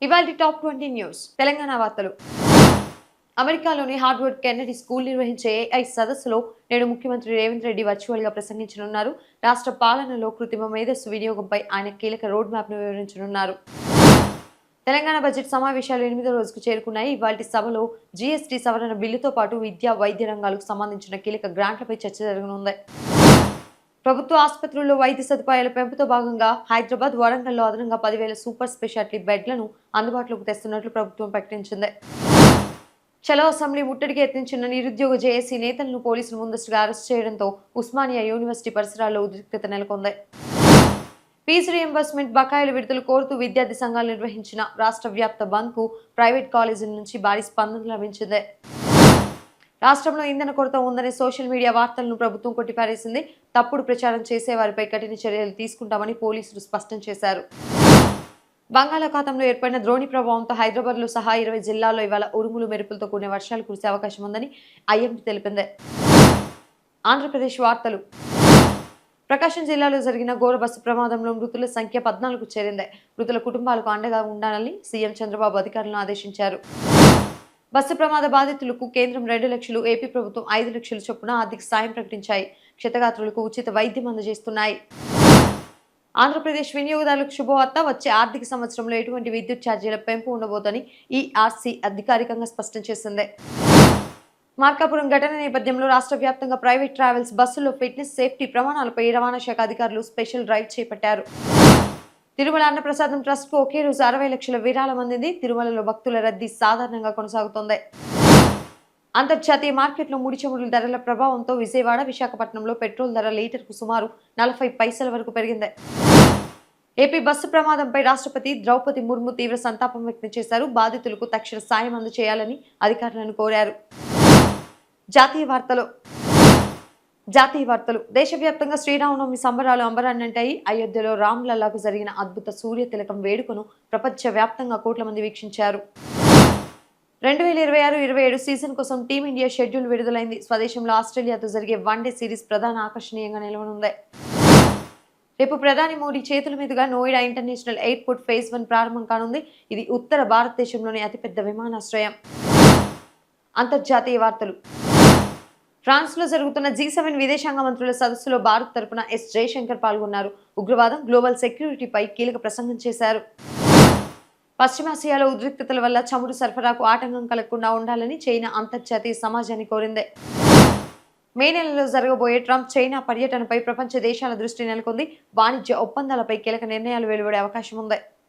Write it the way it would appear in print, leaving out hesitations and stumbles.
ఇవాల్టి top 20 news Telangana వార్తలు. అమెరికాలోని హార్వర్డ్ కెన్నడీ స్కూల్ నిర్వహించే ఏఐ సదస్సులో నేడు ముఖ్యమంత్రి రేవంత్ రెడ్డి వర్చువల్ గా ప్రసంగించనున్నారు. రాష్ట్ర పాలనలో కృత్రిమ మేధస్సు వినియోగంపై ఆయన కీలక రోడ్ మ్యాప్ ను వివరించనున్నారు. తెలంగాణ బడ్జెట్ సమావేశాలు 8వ రోజుకు చేరుకున్నాయి. ఇవాల్టి సభలో జీఎస్టీ సవరణ బిల్లుతో పాటు విద్య, వైద్య రంగాలకు సంబంధించిన కీలక గ్రాంట్లపై చర్చ జరగనుంది. ప్రభుత్వ ఆసుపత్రుల్లో వైద్య సదుపాయాల పెంపుతో భాగంగా హైదరాబాద్, వరంగల్లో అదనంగా 10,000 సూపర్ స్పెషాలిటీ బెడ్లను అందుబాటులోకి తెస్తున్నట్లు ప్రభుత్వం ప్రకటించింది. చలో అసెంబ్లీ ముట్టడికి యత్నించిన నిరుద్యోగ జేఏసీ నేతలను పోలీసులు ముందస్తుగా అరెస్ట్ చేయడంతో ఉస్మానియా యూనివర్సిటీ పరిసరాల్లో ఉద్రిక్తత నెలకొంది. ఫీజు రీయింబర్స్మెంట్ బకాయిల విడుదల కోరుతూ విద్యార్థి సంఘాలు నిర్వహించిన రాష్ట్ర వ్యాప్త బంద్ కు ప్రైవేట్ కాలేజీల నుంచి భారీ స్పందన లభించింది. రాష్ట్రంలో ఇంధన కొరత ఉందనే సోషల్ మీడియా వార్తలను ప్రభుత్వం కొట్టిపారేసింది. తప్పుడు ప్రచారం చేసేవారిపై కఠిన చర్యలు తీసుకుంటామని పోలీసులు స్పష్టం చేశారు. బంగాళాఖాతంలో ఏర్పడిన ద్రోణి ప్రభావంతో హైదరాబాద్లో సహా 20 జిల్లాల్లో ఇవాళ ఉరుములు మెరుపులతో కూడిన వర్షాలు కురిసే అవకాశం ఉందని ఐఎండీ తెలిపింది. ఆంధ్రప్రదేశ్ వార్తలు. ప్రకాశం జిల్లాలో జరిగిన ఘోర బస్సు ప్రమాదంలో మృతుల సంఖ్య 14కు చేరింది. మృతుల కుటుంబాలకు అండగా ఉండాలని సీఎం చంద్రబాబు అధికారులను ఆదేశించారు. బస్సు ప్రమాద బాధితులకు కేంద్రం 2 లక్షలు, ఏపీ ప్రభుత్వం 5 లక్షల చొప్పున ఆర్థిక సాయం ప్రకటించాయి. క్షతగాత్రులకు ఉచిత వైద్యం అందజేస్తున్నాయి. ఆంధ్రప్రదేశ్ వినియోగదారులకు శుభవార్త. వచ్చే ఆర్థిక సంవత్సరంలో ఎటువంటి విద్యుత్ ఛార్జీల పెంపు ఉండబోదని ఈఆర్సీ అధికారికంగా స్పష్టం చేసింది. మార్కాపురం ఘటన నేపథ్యంలో రాష్ట్ర వ్యాప్తంగా ప్రైవేట్ ట్రావెల్స్ బస్సుల్లో ఫిట్నెస్, సేఫ్టీ ప్రమాణాలపై రవాణా శాఖ అధికారులు స్పెషల్ డ్రైవ్ చేపట్టారు. తిరుమల అన్నప్రసాదం ట్రస్ట్ కు ఒకే రోజు 60 లక్షల విరాళం అందింది. తిరుమలలో భక్తుల రద్దీ సాధారణంగా కొనసాగుతోంది. అంతర్జాతీయ మార్కెట్లో ముడి చమురుల ధరల ప్రభావంతో విజయవాడ, విశాఖపట్నంలో పెట్రోల్ ధర లీటర్కు సుమారు 40 పైసల వరకు పెరిగింది. ఏపీ బస్సు ప్రమాదంపై రాష్ట్రపతి ద్రౌపది ముర్ము తీవ్ర సంతాపం వ్యక్తం చేశారు. బాధితులకు తక్షణ సాయం అందజేయాలని అధికారులను కోరారు. జాతీయ వార్తలు. దేశవ్యాప్తంగా శ్రీరామనవమి సంబరాలు అంబరాన్నంటాయి. అయోధ్యలో రామ్లల్లాకు జరిగిన అద్భుత సూర్య తిలకం వేడుకను ప్రపంచవ్యాప్తంగా కోట్ల మంది వీక్షించారు. 2026-27 సీజన్ కోసం టీమిండియా షెడ్యూల్ విడుదలైంది. స్వదేశంలో ఆస్ట్రేలియాతో జరిగే వన్డే సిరీస్ ప్రధాన ఆకర్షణీయంగా నిలవనుంది. రేపు ప్రధాని మోడీ చేతుల మీదుగా నోయిడా ఇంటర్నేషనల్ ఎయిర్పోర్ట్ ఫేజ్ 1 ప్రారంభం కానుంది. ఇది ఉత్తర భారతదేశంలోని అతిపెద్ద విమానాశ్రయం. అంతర్జాతీయ వార్తలు. ఫ్రాన్స్ లో జరుగుతున్న G7 విదేశాంగ మంత్రుల సదస్సులో భారత్ తరపున ఎస్ జయశంకర్ పాల్గొన్నారు. ఉగ్రవాదం, గ్లోబల్ సెక్యూరిటీపై కీలక ప్రసంగం చేశారు. పశ్చిమాసియాలో ఉద్రిక్తతల వల్ల చమురు సరఫరాకు ఆటంకం కలగకుండా ఉండాలని చైనా అంతర్జాతీయ సమాజాన్ని కోరింది. మే నెలలో జరగబోయే ట్రంప్ చైనా పర్యటనపై ప్రపంచ దేశాల దృష్టి నెలకొంది. వాణిజ్య ఒప్పందాలపై కీలక నిర్ణయాలు వెలువడే అవకాశం ఉంది.